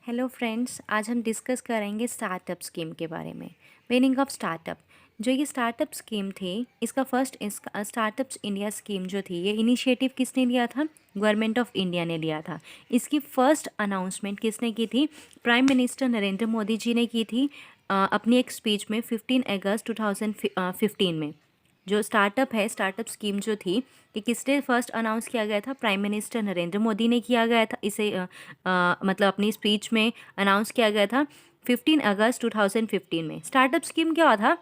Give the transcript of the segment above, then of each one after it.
Hello friends, आज हम discuss करेंगे स्टार्टअप स्कीम के बारे में। Meaning of startup. जो ये स्टार्टअप स्कीम थी, इसका फर्स्ट स्टार्टअप्स इंडिया स्कीम जो थी, ये इनिशिएटिव किसने लिया था? गवर्नमेंट ऑफ इंडिया ने लिया था। इसकी फर्स्ट अनाउंसमेंट किसने की थी? प्राइम मिनिस्टर नरेंद्र मोदी जी ने की थी अपनी एक स्पीच में 15 अगस्त 2015 में। जो स्टार्टअप है, स्टार्टअप स्कीम जो थी, कि किसने फर्स्ट अनाउंस किया गया था? प्राइम मिनिस्टर नरेंद्र मोदी ने किया गया था इसे, मतलब अपनी स्पीच में अनाउंस किया गया था 15 अगस्त 2015 में। स्टार्टअप स्कीम क्या था?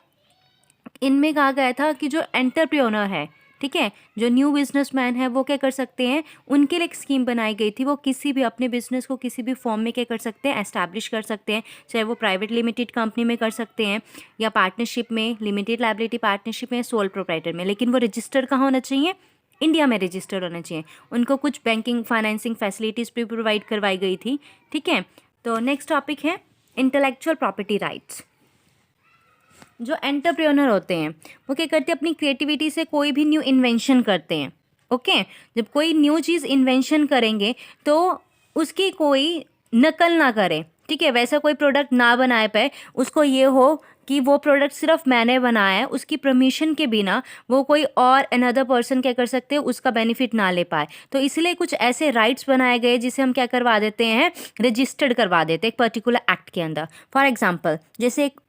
इनमें कहा गया था कि जो एंटरप्रेन्योर है, ठीक है, जो न्यू बिजनेसमैन है, वो क्या कर सकते हैं, उनके लिए एक स्कीम बनाई गई थी। वो किसी भी अपने बिजनेस को किसी भी फॉर्म में क्या कर सकते हैं, एस्टैब्लिश कर सकते हैं। चाहे वो प्राइवेट लिमिटेड कंपनी में कर सकते हैं, या पार्टनरशिप में, लिमिटेड लायबिलिटी पार्टनरशिप में, सोल प्रोप्राइटर में। लेकिन वो रजिस्टर्ड कहाँ होना चाहिए? इंडिया में रजिस्टर्ड होना चाहिए। उनको कुछ बैंकिंग फाइनेंसिंग फैसिलिटीज़ भी प्रोवाइड करवाई गई थी, ठीक है। तो नेक्स्ट टॉपिक है इंटेलेक्चुअल प्रॉपर्टी राइट्स। जो एंटरप्रेन्योर होते हैं, वो क्या करते हैं, अपनी क्रिएटिविटी से कोई भी न्यू इन्वेंशन करते हैं। ओके, जब कोई न्यू चीज़ इन्वेंशन करेंगे तो उसकी कोई नकल ना करे, ठीक है। वैसा कोई प्रोडक्ट ना बनाए पाए, उसको ये हो कि वो प्रोडक्ट सिर्फ मैंने बनाया है, उसकी परमिशन के बिना वो कोई और अनदर पर्सन क्या कर सकते हैं, उसका बेनिफिट ना ले पाए। तो इसलिए कुछ ऐसे राइट्स बनाए गए जिसे हम क्या करवा देते हैं, रजिस्टर्ड करवा देते हैं एक पर्टिकुलर एक्ट के अंदर। फॉर एग्जाम्पल, जैसे एक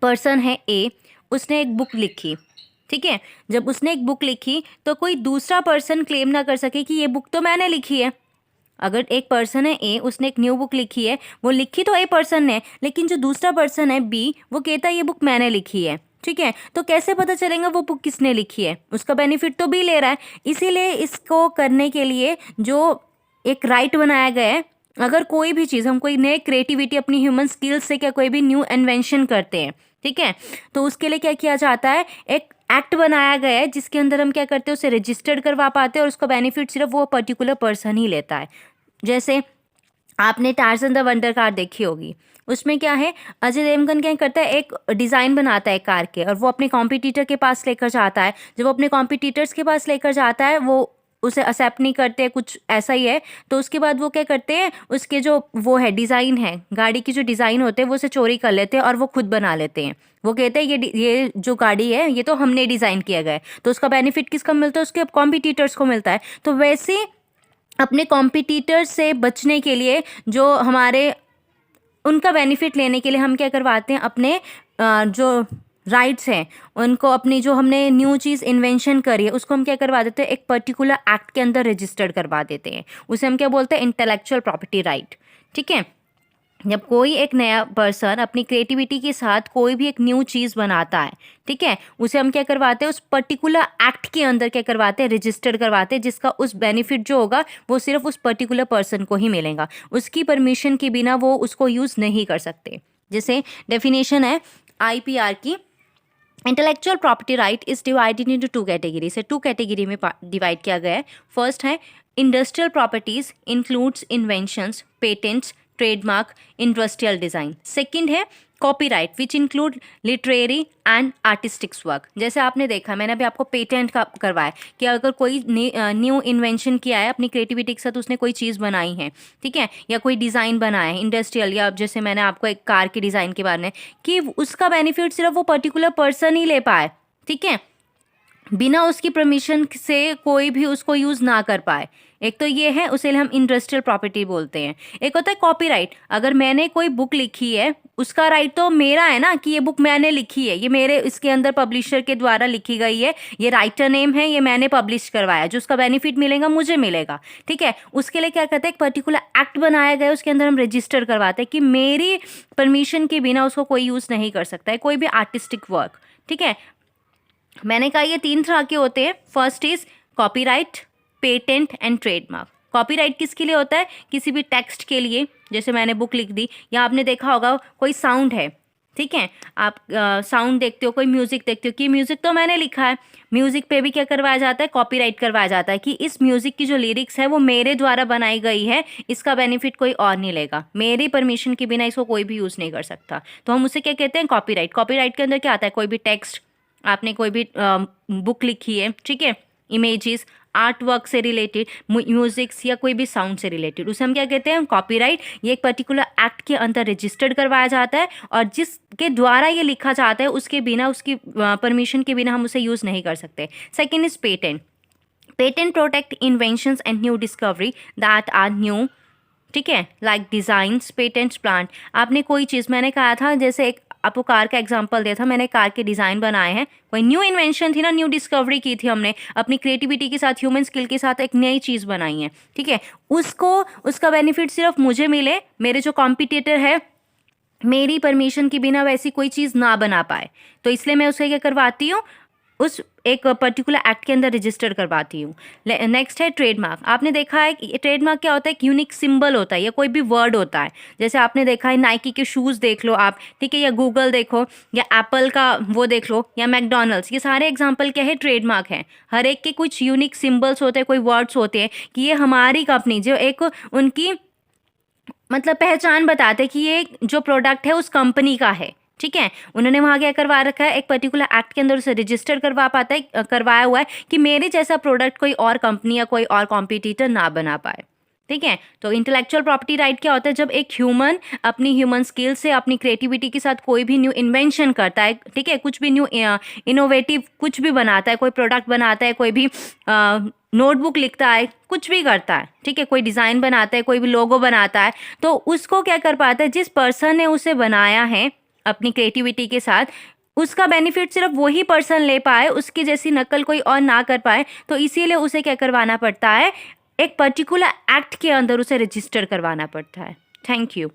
पर्सन है ए, उसने एक बुक लिखी, ठीक है। जब उसने एक बुक लिखी तो कोई दूसरा पर्सन क्लेम ना कर सके कि ये बुक तो मैंने लिखी है। अगर एक पर्सन है ए, उसने एक न्यू बुक लिखी है, वो लिखी तो ए पर्सन ने, लेकिन जो दूसरा पर्सन है बी, वो कहता है ये बुक मैंने लिखी है, ठीक है। तो कैसे पता चलेगा वो बुक किसने लिखी है? उसका बेनिफिट तो बी ले रहा है। इसीलिए इसको करने के लिए जो एक राइट बनाया गया है, अगर कोई भी चीज़, हम कोई नए क्रिएटिविटी अपनी ह्यूमन स्किल्स से क्या कोई भी न्यू इन्वेंशन करते हैं, ठीक है, तो उसके लिए क्या किया जाता है, एक एक्ट बनाया गया है जिसके अंदर हम क्या करते हैं, उसे रजिस्टर्ड करवा पाते हैं और उसका बेनिफिट सिर्फ वो पर्टिकुलर पर्सन ही लेता है। जैसे आपने टार्ज़न द वंडर कार देखी होगी, उसमें क्या है, अजय देवगन क्या करता है, एक डिज़ाइन बनाता है कार के, और वो अपने कॉम्पिटिटर के पास लेकर जाता है। जब वो अपने कॉम्पिटिटर्स के पास लेकर जाता है, वो उसे एक्सेप्ट नहीं करते, कुछ ऐसा ही है। तो उसके बाद वो क्या करते हैं, उसके जो वो है डिज़ाइन है, गाड़ी की जो डिज़ाइन होते हैं, वो उसे चोरी कर लेते हैं और वो खुद बना लेते हैं। वो कहते हैं ये जो गाड़ी है, ये तो हमने डिज़ाइन किया गया है। तो उसका बेनिफिट किसका मिलता है? उसके कॉम्पिटिटर्स को मिलता है। तो वैसे अपने कॉम्पिटिटर से बचने के लिए, जो हमारे उनका बेनिफिट लेने के लिए हम क्या करवाते हैं, अपने जो राइट्स हैं उनको, अपनी जो हमने न्यू चीज़ इन्वेंशन करी है उसको हम क्या करवा देते हैं, एक पर्टिकुलर एक्ट के अंदर रजिस्टर्ड करवा देते हैं। उसे हम क्या बोलते हैं, इंटेलेक्चुअल प्रॉपर्टी राइट, ठीक है। जब कोई एक नया पर्सन अपनी क्रिएटिविटी के साथ कोई भी एक न्यू चीज़ बनाता है, ठीक है, उसे हम क्या करवाते हैं, उस पर्टिकुलर एक्ट के अंदर क्या करवाते हैं, रजिस्टर्ड करवाते हैं, जिसका उस बेनिफिट जो होगा वो सिर्फ उस पर्टिकुलर पर्सन को ही मिलेगा। उसकी परमिशन के बिना वो उसको यूज़ नहीं कर सकते। जैसे डेफिनेशन है आईपीआर की, intellectual property right is divided into two category से, टू कैटेगरी में डिवाइड किया गया है। फर्स्ट है industrial properties, includes inventions, patents, trademark, industrial design. Second है copyright which include literary and artistics work. जैसे आपने देखा, मैंने अभी आपको पेटेंट का करवाया कि अगर कोई न्यू इन्वेंशन किया है, अपनी क्रिएटिविटी के साथ उसने कोई चीज़ बनाई है, ठीक है, या कोई डिज़ाइन बनाया है इंडस्ट्रियल, या जैसे मैंने आपको एक कार के डिज़ाइन के बारे में, कि उसका बेनिफिट सिर्फ वो पर्टिकुलर पर्सन ही ले पाए, ठीक है, बिना उसकी परमिशन से कोई भी उसको यूज़ ना कर पाए। एक तो ये है, उसे हम इंडस्ट्रियल प्रॉपर्टी बोलते हैं। एक होता है कॉपीराइट। अगर मैंने कोई बुक लिखी है, उसका राइट तो मेरा है ना, कि ये बुक मैंने लिखी है, ये मेरे इसके अंदर पब्लिशर के द्वारा लिखी गई है, ये राइटर नेम है, ये मैंने पब्लिश करवाया, जो उसका बेनिफिट मिलेगा मुझे मिलेगा, ठीक है। उसके लिए क्या कहते हैं, एक पर्टिकुलर एक्ट बनाया गया है, उसके अंदर हम रजिस्टर करवाते हैं कि मेरी परमिशन के बिना उसको कोई यूज़ नहीं कर सकता है, कोई भी आर्टिस्टिक वर्क, ठीक है। मैंने कहा ये तीन तरह के होते हैं। First is copyright, patent and trademark. Copyright किसके लिए होता है? किसी भी टेक्स्ट के लिए, जैसे मैंने बुक लिख दी, या आपने देखा होगा कोई साउंड है, ठीक है, आप साउंड देखते हो, कोई म्यूजिक देखते हो, कि म्यूजिक तो मैंने लिखा है, म्यूजिक पे भी क्या करवाया जाता है, कॉपीराइट करवाया जाता है, कि इस म्यूजिक की जो लिरिक्स है वो मेरे द्वारा बनाई गई है, इसका बेनिफिट कोई और नहीं लेगा, मेरी परमिशन के बिना इसको कोई भी यूज़ नहीं कर सकता। तो हम उसे क्या कहते हैं, कॉपीराइट। कॉपीराइट के अंदर क्या आता है, कोई भी टेक्स्ट, आपने कोई भी बुक लिखी है, ठीक है, इमेजेस, आर्ट वर्क से रिलेटेड, म्यूजिक्स या कोई भी साउंड से रिलेटेड, उसे हम क्या कहते हैं? कॉपीराइट। ये एक पर्टिकुलर एक्ट के अंदर रजिस्टर्ड करवाया जाता है और जिसके द्वारा ये लिखा जाता है उसके बिना, उसकी परमिशन के बिना हम उसे यूज़ नहीं कर सकते। Second is patent. Patent protect inventions and new discovery that are new, ठीक है, लाइक डिज़ाइंस, पेटेंट्स, प्लांट। आपने कोई चीज़, मैंने कहा था, जैसे एक आपको कार का एग्जांपल दिया था, मैंने कार के डिज़ाइन बनाए हैं, कोई न्यू इन्वेंशन थी ना, न्यू डिस्कवरी की थी हमने, अपनी क्रिएटिविटी के साथ, ह्यूमन स्किल के साथ एक नई चीज़ बनाई है, ठीक है। उसको, उसका बेनिफिट सिर्फ मुझे मिले, मेरे जो कॉम्पिटिटर है मेरी परमिशन के बिना वैसी कोई चीज़ ना बना पाए, तो इसलिए मैं उसे क्या करवाती हूँ, उस एक पर्टिकुलर एक्ट के अंदर रजिस्टर करवाती हूँ। नेक्स्ट है ट्रेडमार्क। आपने देखा है कि ट्रेडमार्क क्या होता है? एक यूनिक सिंबल होता है या कोई भी वर्ड होता है। जैसे आपने देखा है नाइकी के शूज़ देख लो आप, ठीक है, या गूगल देखो, या एप्पल का वो देख लो, या मैकडोनल्ड्स, ये सारे एग्जाम्पल क्या है? ट्रेडमार्क है। हर एक के कुछ यूनिक सिंबल्स होते हैं, कोई वर्ड्स होते हैं कि ये हमारी कंपनी, जो एक उनकी मतलब पहचान बताते हैं कि ये जो प्रोडक्ट है उस कंपनी का है, ठीक है। उन्होंने वहाँ क्या करवा रखा है? एक पर्टिकुलर एक्ट के अंदर उसे रजिस्टर करवा पाता है, करवाया हुआ है कि मेरे जैसा प्रोडक्ट कोई और कंपनी या कोई और कॉम्पिटिटर ना बना पाए, ठीक है। तो इंटेलेक्चुअल प्रॉपर्टी राइट क्या होता है? जब एक ह्यूमन अपनी ह्यूमन स्किल से, अपनी क्रिएटिविटी के साथ कोई भी न्यू इन्वेंशन करता है, ठीक है, कुछ भी न्यू इनोवेटिव कुछ भी बनाता है, कोई प्रोडक्ट बनाता है, कोई भी नोटबुक लिखता है, कुछ भी करता है, ठीक है, कोई डिज़ाइन बनाता है, कोई भी लोगो बनाता है, तो उसको क्या कर पाता है? जिस पर्सन ने उसे बनाया है अपनी क्रिएटिविटी के साथ, उसका बेनिफिट सिर्फ वही पर्सन ले पाए, उसकी जैसी नकल कोई और ना कर पाए। तो इसीलिए उसे क्या करवाना पड़ता है? एक पर्टिकुलर एक्ट के अंदर उसे रजिस्टर करवाना पड़ता है। Thank you.